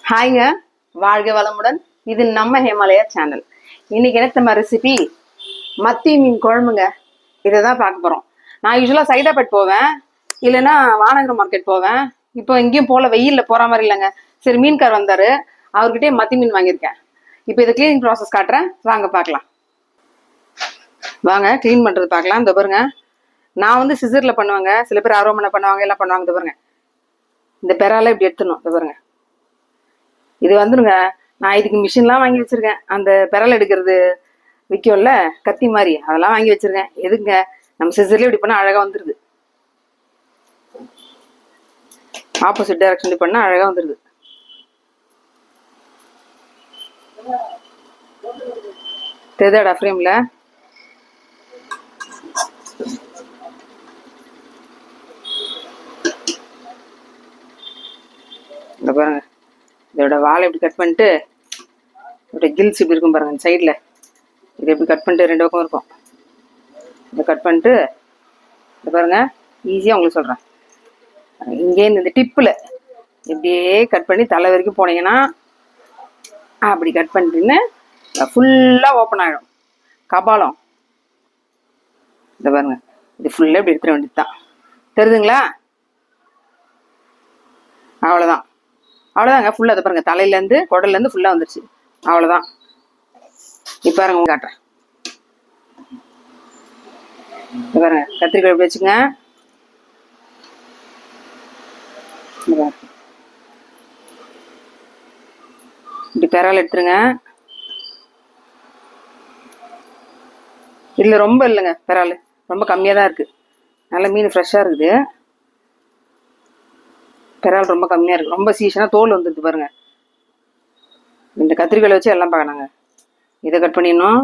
ஹாய்ங்க, வாழ்க வளமுடன். இது நம்ம ஹேமாலயா சேனல். இன்னைக்கு எனக்கு நம்ம ரெசிபி மத்தி மீன் குழம்புங்க. இதை தான் பார்க்க போகிறோம். நான் யூஸ்வலாக சைதாப்பேட் போவேன், இல்லைன்னா வானகரம் மார்க்கெட் போவேன். இப்போ எங்கேயும் போகல, வெயிலில் போகிற மாதிரி இல்லைங்க. சரி, மீன்கார் வந்தார், அவர்கிட்டயே மத்தி மீன் வாங்கியிருக்கேன். இப்போ இதை க்ளீனிங் ப்ராசஸ் காட்டுறேன், வாங்க பார்க்கலாம். வாங்க க்ளீன் பண்ணுறது பார்க்கலாம். இந்த பாருங்க, நான் வந்து சிசரில் பண்ணுவாங்க, சில பேர் அரோமனை பண்ணுவாங்க, எல்லாம் பண்ணுவாங்க. இந்த பாருங்க, இந்த பெறால இப்படி எடுத்துடணும். இந்த பாருங்க, இது வந்துருங்க. நான் இதுக்கு மிஷின்லாம் வாங்கி வச்சிருக்கேன். அந்த பெரல் எடுக்கிறது விற்கும்ல, கத்தி மாதிரி, அதெல்லாம் வாங்கி வச்சிருக்கேன். எதுங்க, நம்ம சிசர்லேயே இப்படி பண்ணால் அழகாக வந்துடுது. ஆப்போசிட் டைரக்ஷன் பண்ணால் அழகாக வந்துடுது. தெரியாடா ஃப்ரேமில். இந்த பாருங்க, இதோட வாழை இப்படி கட் பண்ணிட்டு, இதோட கில்ஸ் இப்படி இருக்கும் பாருங்க சைடில். இது எப்படி கட் பண்ணிட்டு ரெண்டு பக்கம் இருக்கும். இதை கட் பண்ணிட்டு இதை பாருங்க, ஈஸியாக உங்களுக்கு சொல்கிறேன். இங்கேருந்து இந்த டிப்பில் இப்படியே கட் பண்ணி தலை வரைக்கும் போனீங்கன்னா, அப்படி கட் பண்ணிட்டுன்னு ஃபுல்லாக ஓப்பன் ஆகிடும் கபாலம். இதை பாருங்க, இது ஃபுல்லாக இப்படி எடுத்துட வேண்டியது தான். தெரியுதுங்களா? அவ்வளோதான், அவ்வளோதாங்க. ஃபுல்லாக அதை பாருங்க, தலையிலேருந்து குடல்லேருந்து ஃபுல்லாக வந்துடுச்சு. அவ்வளோதான். இப்போ பாருங்க, உங்க காட்டுறேன். பாருங்க, கத்திரிக்காய் எப்படி வச்சுங்க. இப்படி பெறால் எடுத்துருங்க. இதில் ரொம்ப இல்லைங்க, பெறால் ரொம்ப கம்மியாக தான் இருக்குது. நல்ல மீன் ஃப்ரெஷ்ஷாக இருக்குது. பெறால் ரொம்ப கம்மியாக இருக்குது. ரொம்ப சீசனாக தோல் வந்துருக்கு பாருங்க. இந்த கத்திரிக்காய் வச்சு எல்லாம் பார்க்கணாங்க. இதை கட் பண்ணிடணும்.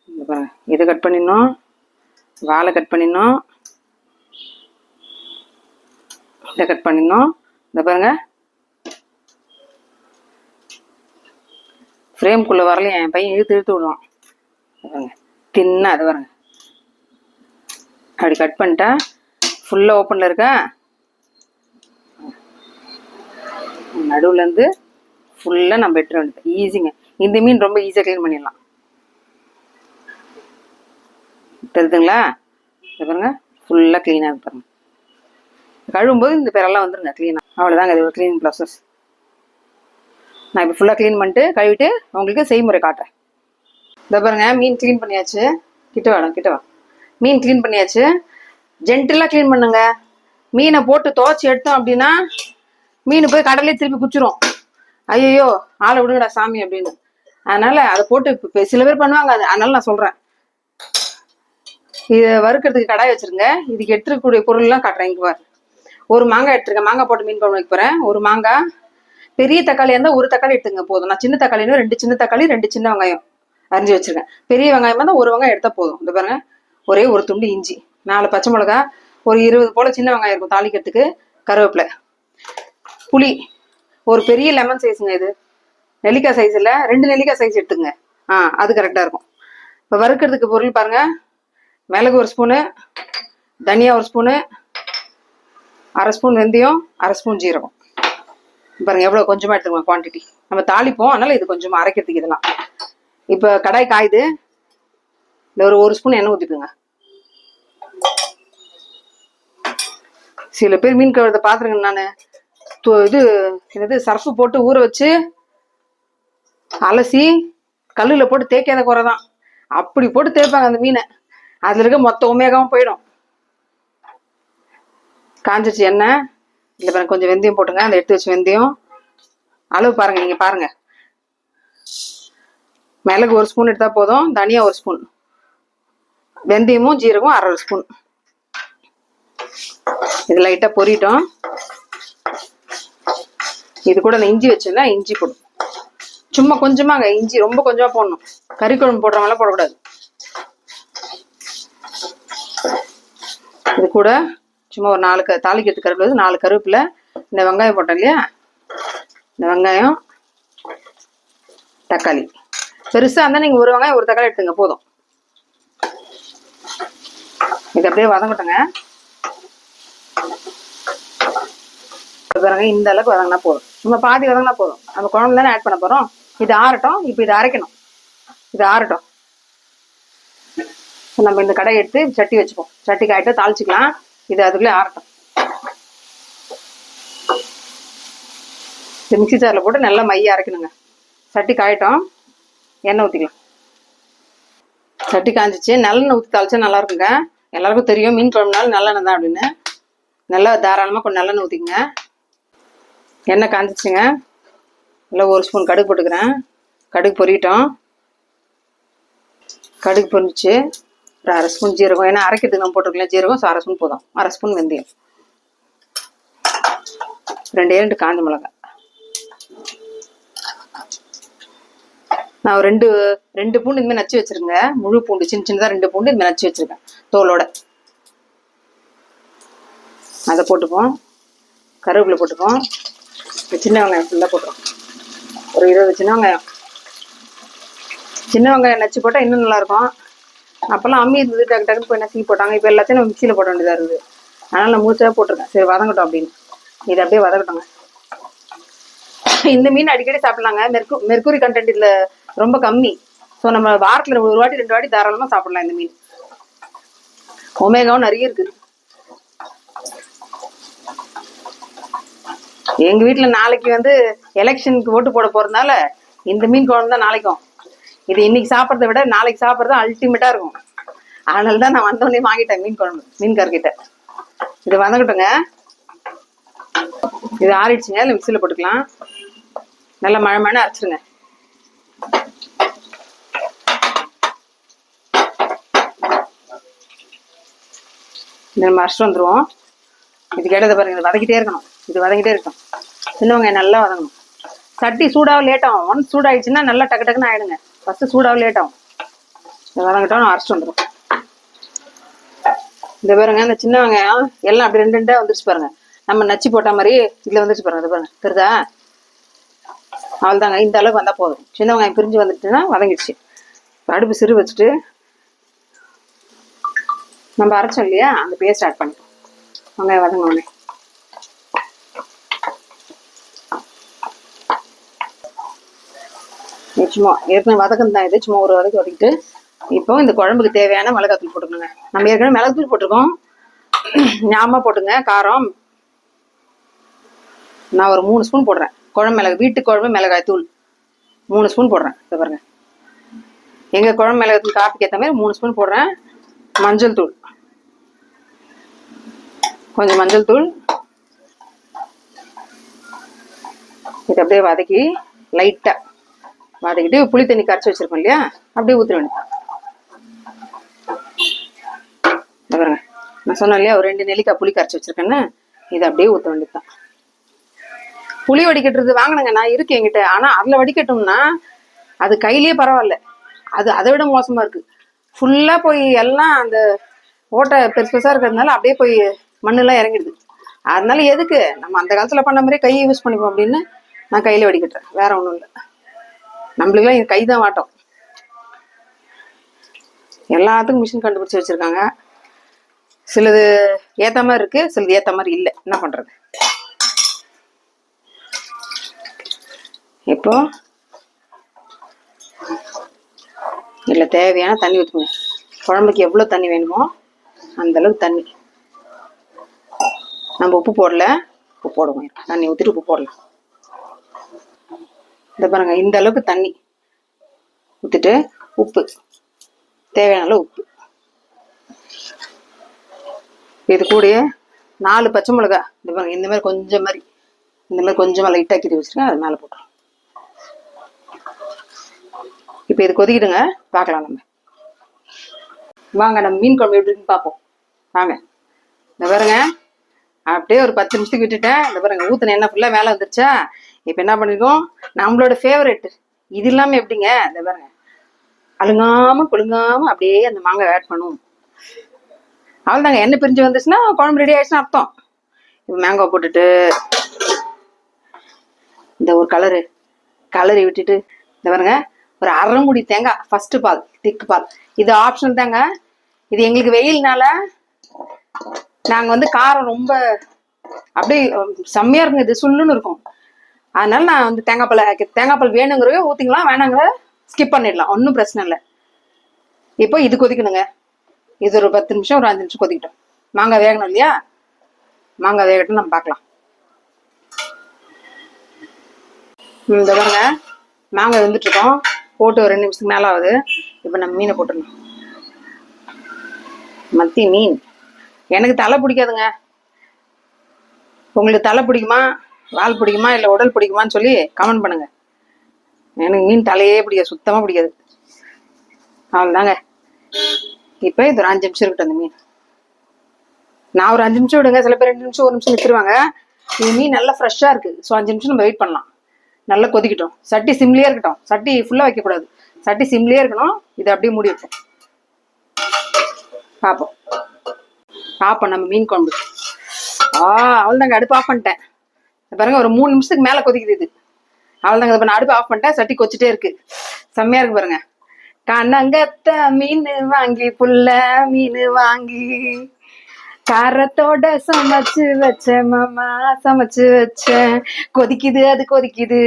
இந்த பாருங்க, இதை கட் பண்ணிடணும். வாழை கட் பண்ணிடணும். இதை கட் பண்ணிடணும். இந்த பாருங்க, ஃப்ரேம்குள்ளே வரலையும் என் பையன் இழுத்து இழுத்து விடுவான். பாருங்க, தின்னா அது பாருங்க, அப்படி கட் பண்ணிட்டா ஃபுல்லாக ஓப்பனில் இருக்கா. நடுவுலேருந்து ஃபுல்லாக நம்ம எடுத்துட வேண்டியது. ஈஸிங்க. இந்த மீன் ரொம்ப ஈஸியாக க்ளீன் பண்ணிடலாம். தெரியுதுங்களா? இது பாருங்க, ஃபுல்லாக க்ளீனாக இருக்கு பாருங்க. கழுவும்போது இந்த பேரெல்லாம் வந்துருங்க க்ளீனாக. அவ்வளோதாங்க இது ஒரு க்ளீனிங் ப்ராசஸ். நான் இப்போ ஃபுல்லாக க்ளீன் பண்ணிட்டு கழுவிட்டு உங்களுக்கு செய்முறை காட்டுறேன். இதை பாருங்க, மீன் க்ளீன் பண்ணியாச்சு. கிட்ட வேணும், கிட்ட வா. மீன் க்ளீன் பண்ணியாச்சு. ஜென்டிலாக க்ளீன் பண்ணுங்க. மீனை போட்டு துவைச்சி எடுத்தோம் அப்படின்னா மீன் போய் கடலே திருப்பி குச்சிரும். ஐயோ, ஆளை விடுங்கடா சாமி அப்படின்னு. அதனால அதை போட்டு இப்போ சில பேர் பண்ணுவாங்க, அதனால நான் சொல்கிறேன். இதை வறுக்கிறதுக்கு கடாய் வச்சுருங்க. இதுக்கு எடுத்துக்கூடிய பொருள்லாம் காட்டுறேன். இங்கே பாரு, ஒரு மாங்காய் எடுத்துருக்கேன். மாங்காய் போட்டு மீன் குழம்பு வைக்க போகிறேன். ஒரு மாங்காய், பெரிய தக்காளியாக இருந்தால் ஒரு தக்காளி எடுத்துங்க போதும். நான் சின்ன தக்காளின்னு 2 சின்ன தக்காளி, 2 சின்ன வெங்காயம் அரிஞ்சு வச்சுருக்கேன். பெரிய வெங்காயமாக இருந்தால் ஒரு வெங்காயம் எடுத்தால் போதும். இந்த பாருங்க, ஒரே ஒரு துண்டு இஞ்சி, 4 பச்சை மிளகா, ஒரு 20 போல் சின்ன வெங்காயம் இருக்கும் தாளிக்கிறதுக்கு, கருவேப்பிலை, புளி, ஒரு பெரிய லெமன் சைஸுங்க. இது நெல்லிக்காய் சைஸில் 2 நெல்லிக்காய் சைஸ் எடுத்துங்க. அது கரெக்டாக இருக்கும். இப்போ வறுக்கிறதுக்கு பொருள் பாருங்கள். மிளகு 1 ஸ்பூனு, தனியா 1 ஸ்பூனு, 1/2 ஸ்பூன் வெந்தயம், 1/2 ஸ்பூன் ஜீரகம். பாருங்க எவ்வளோ கொஞ்சமாக எடுத்துக்கோங்க குவான்டிட்டி. நம்ம தாளிப்போம், அதனால இது கொஞ்சமாக அரைக்கிறதுக்கு இதெல்லாம். இப்போ கடாய் காயுது. இல்லை ஒரு ஸ்பூன் எண்ணெய் ஊற்றிக்குங்க. சில பேர் மீன் கழுவுறத பார்த்துருங்க. நான் இது என்னது சர்ஃபு போட்டு ஊற வச்சு அலசி கல்லில் போட்டு தேய்க்காத குறை தான். அப்படி போட்டு தேய்ப்பாங்க அந்த மீனை. அதில் இருக்க மொத்த ஒமேகாவும் போயிடும். காஞ்சிச்சு எண்ணெய். இல்லை பாருங்க, கொஞ்சம் வெந்தயம் போட்டுங்க. அந்த எடுத்து வச்சு வெந்தயம் அளவு பாருங்க, நீங்கள் பாருங்க. மிளகு 1 ஸ்பூன் எடுத்தால் போதும். தனியா 1 ஸ்பூன், வெந்தயமும் ஜீரகம் 1/2 ஸ்பூன். இது லைட்டாக பொரிட்டோம். இது கூட அந்த இஞ்சி வச்சுன்னா இஞ்சி போடும். சும்மா கொஞ்சமாங்க இஞ்சி, ரொம்ப கொஞ்சமாக போடணும். கறி குழம்பு போடுறவங்களாம் போடக்கூடாது. இது கூட சும்மா ஒரு 4 தாளிக்கிறதுக்கு கருவேப்பிலை, 4 கருவேப்பிலை, இந்த வெங்காயம் போட்டோம் இல்லையா, இந்த வெங்காயம், தக்காளி. பெருசாக இருந்தால் நீங்கள் ஒரு வெங்காயம் ஒரு தக்காளி எடுத்துங்க போதும். இது அப்படியே வதங்கட்டுங்க. பாருங்க இந்த அளவுக்கு வதங்கினா போதும், சும்மா பாதி வதங்கினா போதும். நம்ம குழம்பு தானே ஆட் பண்ண போறோம். இது ஆறட்டும். இப்போ இது அரைக்கணும், இது ஆறட்டும். நம்ம இந்த கடையை எடுத்து சட்டி வச்சுப்போம், சட்டி காயிட்டு தாளிச்சிக்கலாம். இது அதுக்குள்ளே ஆறட்டும். இந்த மிக்சி ஜாரில் போட்டு நல்லா மைய அரைக்கணுங்க. சட்டி காயட்டும், எண்ணெய் ஊற்றிக்கலாம். சட்டி காய்ஞ்சிச்சு, நல்லெண்ணெய் ஊற்றி தாளிச்சா நல்லா இருக்குங்க. எல்லாருக்கும் தெரியும் மீன் குழம்புனாலும் நல்லெண்ணெய் தான் அப்படின்னு. நல்லா தாராளமாக கொஞ்சம் நல்லெண்ணெய் ஊற்றிக்கங்க. எண்ணெய் காஞ்சிச்சுங்க. நல்லா 1 ஸ்பூன் கடுகு போட்டுக்கிறேன். கடுகு பொரியட்டும். கடுகு பொரிச்சு ஒரு 1/2 ஸ்பூன் ஜீரகம், ஏன்னா அரைக்கிறதுக்கு நம்ம போட்டுருக்கலாம் ஜீரகம். 1/2 ஸ்பூன் போதும். 1/2 ஸ்பூன் வெந்தயம், 2 காஞ்ச மிளகாய். நான் ரெண்டு பூண்டு இதுமாதிரி நச்சு வச்சிருங்க. முழு பூண்டு சின்ன சின்னதாக 2 பூண்டு இதுமாதிரி நச்சு வச்சிருக்கேன் தோலோட. அதை போட்டுப்போம். கருவேப்பிலை போட்டுப்போம். சின்ன வெங்காயம் ஃபுல்லாக போட்டுருவோம். ஒரு 20 சின்ன வெங்காயம். சின்ன வெங்காயம் நச்சு போட்டால் இன்னும் நல்லாயிருக்கும். அப்போல்லாம் அம்மி இருந்தது, டக்கு டக்குன்னு போய் நசுக்கி போட்டாங்க. இப்போ எல்லாத்தையும் நம்ம மிக்சியில் போட வேண்டியதாக இருக்குது. அதனால் நான் மூச்சாக போட்டிருக்கேன். சரி வதங்கட்டும் அப்படின்னு. இது அப்படியே வதக்கட்டுங்க. இந்த மீன் அடிக்கடி சாப்பிட்லாங்க. மெர்க்குரி கண்டென்ட் இதில் ரொம்ப கம்மி. ஸோ நம்ம வாரத்தில் 1 வாட்டி 2 வாட்டி தாராளமாக சாப்பிடலாம். இந்த மீன் ஒமேகாவும் நிறைய இருக்குது. எங்க வீட்டுல நாளைக்கு வந்து எலெக்ஷனுக்கு ஓட்டு போட போறதுனால இந்த மீன் குழம்பு தான் நாளைக்கும். இது இன்னைக்கு சாப்பிட்றத விட நாளைக்கு சாப்பிட்றது அல்டிமேட்டா இருக்கும். அதனால தான் நான் வந்தோடனே வாங்கிட்டேன் மீன் குழம்பு மீன்கார்கிட்ட. இது வதங்கட்டுங்க. இது ஆறிடுச்சுங்க. இல்லை மிக்சியில் போட்டுக்கலாம். நல்லா மழை அரைச்சிருங்க. நம்ம அரைச்சிட்டு வந்துடுவோம். இது கேட்டதை பாருங்க. இது வதக்கிட்டே இருக்கணும். இது வதங்கிட்டே இருக்கணும். சின்ன வெங்காயம் நல்லா வதங்கணும். சட்டி சூடாக லேட் ஆகும். ஒன்ஸ் சூடாயிடுச்சுன்னா நல்லா டக்கு டக்குன்னு ஆயிடுங்க. ஃபர்ஸ்ட் சூடாக லேட் ஆகும். வதங்கிட்டோம். நான் அரைச்சிட்டு வந்துடும். இந்த பாருங்க, இந்த சின்ன வெங்காயம் எல்லாம் அப்படி 2 வந்துருச்சு பாருங்க. நம்ம நச்சு போட்ட மாதிரி இதில் வந்துருச்சு பாருங்க. இது பாருங்க, தெரியுதா? அவ்வளோதாங்க. இந்த அளவுக்கு வந்தால் போதும். சின்ன வெங்காயம் பிரிஞ்சு வந்துட்டுன்னா வதங்கிடுச்சு. அடுப்பு சிறு வச்சுட்டு நம்ம அரைச்சோம் இல்லையா, அந்த பேஸ்ட் ஆட் பண்ணிட்டோம். வெங்காயம் வதங்க சும்மா ஏற்கனவே வதக்கம் தான். இது சும்மா ஒரு வதக்கிட்டு இப்போ இந்த குழம்புக்கு தேவையான மிளகாத்தூள் போட்டுக்கணுங்க. நம்ம ஏற்கனவே மிளகாத்தூள் போட்டிருக்கோம். ஞாபகமாக போட்டுங்க. காரம் நான் ஒரு 3 ஸ்பூன் போடுறேன். குழம்பு மிளகு, வீட்டு குழம்பு மிளகாய் தூள் 3 ஸ்பூன் போடுறேன். இதை பாருங்க, எங்கள் குழம்பு மிளகாத்தூள் காப்பிக்கு ஏற்ற மாதிரி 3 ஸ்பூன் போடுறேன். மஞ்சள் தூள் கொஞ்சம், மஞ்சள் தூள். இதை அப்படியே வதக்கி லைட்டாக வதக்கிட்டு புளி தண்ணி கரைச்சி வச்சிருக்கோம் இல்லையா, அப்படியே ஊற்ற வேண்டியது. பாருங்க, நான் சொன்னேன் இல்லையா, ஒரு 2 நெல்லிக்காய் புளி கரைச்சி வச்சிருக்கேன்னு, இதை அப்படியே ஊற்ற வேண்டியது தான். புளி வடிகட்டுறது வாங்கினங்க நான் இருக்கு என்கிட்ட. ஆனால் அதில் வடிகட்டோம்னா அது கையிலேயே பரவாயில்ல. அது அதை விட மோசமாக இருக்குது. ஃபுல்லாக போய் எல்லாம் அந்த ஓட்டை பெருசு பெருசாக இருக்கிறதுனால அப்படியே போய் மண்ணெல்லாம் இறங்கிடுது. அதனால எதுக்கு நம்ம அந்த காலத்தில் பண்ண மாதிரி கையை யூஸ் பண்ணிப்போம் அப்படின்னு நான் கையில் வடிகட்டுறேன். வேற ஒன்றும் இல்லை. நம்மளுக்கெல்லாம் இது கை தான் வாட்டம். எல்லாத்துக்கும் மிஷின் கண்டுபிடிச்சி வச்சிருக்காங்க. சிலது ஏற்ற மாதிரி இருக்கு, சிலது ஏற்ற மாதிரி இல்லை. என்ன பண்றது? இப்போ இதில் தேவையான தண்ணி ஊற்றுங்க. குழம்புக்கு எவ்வளோ தண்ணி வேணுமோ அந்த அளவுக்கு தண்ணி. நம்ம உப்பு போடல, உப்பு போடுவோம். தண்ணி ஊற்றிட்டு உப்பு போடலாம். இந்த பாருங்க, இந்த அளவுக்கு தண்ணி ஊற்றிட்டு உப்பு தேவையான அளவு உப்பு. இது கூடயே 4 பச்சை மிளகா. இந்த பாருங்க, இந்த மாதிரி கொஞ்சமாக லைட்டாக கீறி வச்சுருக்கேன். அது மேலே போட்டுரும். இப்போ இது கொதிக்கிடுங்க, பார்க்கலாம். நம்ம வாங்க, நம்ம மீன் குழம்பு எப்படி இருக்குன்னு பார்ப்போம். வாங்க. இந்த பாருங்க, அப்படியே ஒரு 10 நிமிஷத்துக்கு விட்டுட்டேன். இந்த பாருங்க, ஊற்றின எண்ணெய் ஃபுல்லாக மேலே வந்துருச்சா. இப்போ என்ன பண்ணிருக்கோம், நம்மளோட ஃபேவரெட் இது இல்லாமல் எப்படிங்க, இந்த பாருங்க, அழுங்காமல் குழுங்காமல் அப்படியே அந்த மாங்காய் ஆட் பண்ணுவோம். அவ்வளோதாங்க. எண்ணெய் பிரிஞ்சு வந்துச்சுன்னா குழம்பு ரெடி ஆயிடுச்சுன்னு அர்த்தம். இப்போ மேங்காய் போட்டுட்டு இந்த ஒரு கலரி விட்டுட்டு, இந்த பாருங்க, ஒரு 1/2 மூடி தேங்காய், ஃபர்ஸ்ட் பால், திக்கு பால். இது ஆப்ஷனல் தாங்க. இது எங்களுக்கு வெயில்னால நாங்கள் வந்து காரம் ரொம்ப அப்படியே செம்மையா இருக்குங்க, இது சுள்ளுன்னு இருக்கும். அதனால நான் வந்து தேங்காய் பால் வேணுங்கிறவே ஊற்றிக்கலாம், வேணாங்கிற ஸ்கிப் பண்ணிடலாம், ஒன்றும் பிரச்சனை இல்லை. இப்போ இது கொதிக்கணுங்க. இது ஒரு 10 நிமிஷம் ஒரு 5 நிமிஷம் கொதிக்கட்டும். மாங்காய் வேகணும் இல்லையா, மாங்காய் வேகட்டும், நம்ம பார்க்கலாம். இந்த பாருங்க மாங்காய் வெந்துட்டு இருக்கோம், போட்டு ஒரு 2 நிமிஷத்துக்கு மேலே ஆகுது. இப்போ நம்ம மீனை போட்டுடணும். மத்தி மீன் எனக்கு தலை பிடிக்காதுங்க. உங்களுக்கு தலை பிடிக்குமா, வால் பிடிக்குமா, இல்லை உடல் பிடிக்குமான்னு சொல்லி கமெண்ட் பண்ணுங்க. எனக்கு மீன் தலையே பிடிக்காது, சுத்தமாக பிடிக்காது. அவ்வளோதாங்க. இப்போ இது ஒரு 5 நிமிஷம் இருக்கட்டும். அந்த மீன் நான் ஒரு 5 நிமிஷம் விடுங்க, சில பேர் 2 நிமிஷம் 1 நிமிஷம் நிறுத்துருவாங்க. இது மீன் நல்லா ஃப்ரெஷ்ஷாக இருக்குது. ஸோ 5 நிமிஷம் நம்ம வெயிட் பண்ணலாம். நல்லா கொதிக்கட்டும். சட்டி சிம்லேயே இருக்கட்டும், சட்டி ஃபுல்லாக வைக்கக்கூடாது, சட்டி சிம்லேயே இருக்கணும். இதை அப்படியே மூடி வைப்போம், பார்ப்போம். பார்ப்போம் நம்ம மீன் குழம்பு. அவ்வளோதாங்க, அடுப்பு ஆஃப் பண்ணிட்டேன். பாருங்க ஒரு 3 நிமிஷத்துக்கு மேலே கொதிக்குது இது. அவ்வளோதாங்க, இப்போ நான் அடுப்பு ஆஃப் பண்ணிட்டேன், சட்டி கொச்சிட்டே இருக்கு, செம்மையா இருக்கு பாருங்க. கண்ணங்கத்த மீன் வாங்கி புள்ள மீன் வாங்கி காரத்தோட சமைச்சு வச்சேன் மாமா, சமைச்சு வச்சேன். கொதிக்குது, அது கொதிக்குது,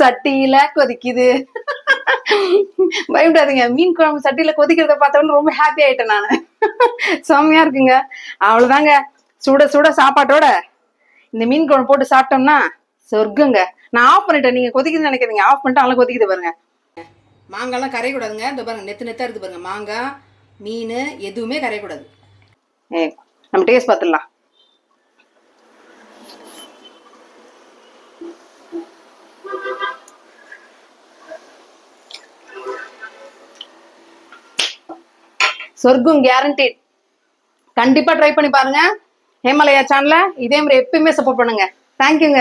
சட்டியில கொதிக்குது. பயப்படாதீங்க, மீன் குழம்பு சட்டியில கொதிக்கிறத பார்த்தோன்னு ரொம்ப ஹாப்பி ஆயிட்டேன் நான். செம்மையா இருக்குங்க. அவ்வளவுதாங்க, சுட சுட சாப்பாட்டோட இந்த மீன் குழம்பு போட்டு சாப்பிட்டோம்னா சொர்க்கங்க. நான் ஆஃப் பண்ணிட்டேன், நீங்க கொதிக்குதுன்னு நினைக்கிறீங்க, ஆஃப் பண்ணிட்டு அதெல்லாம் கொதிக்குது பாருங்க. மாங்காய்லாம் கரையக்கூடாதுங்க. இந்த பாருங்க நெத்து நெத்தா இருக்கு பாருங்க, மாங்காய் மீன் எதுவுமே கரையக்கூடாது. நம்ம டேஸ்ட் பார்த்துடலாம். சொர்க்கம் கேரண்டட். கண்டிப்பா ட்ரை பண்ணி பாருங்க. ஹேமலயா சேனலை இதே மாதிரி எப்பயுமே சப்போர்ட் பண்ணுங்க. தேங்க்யூங்க.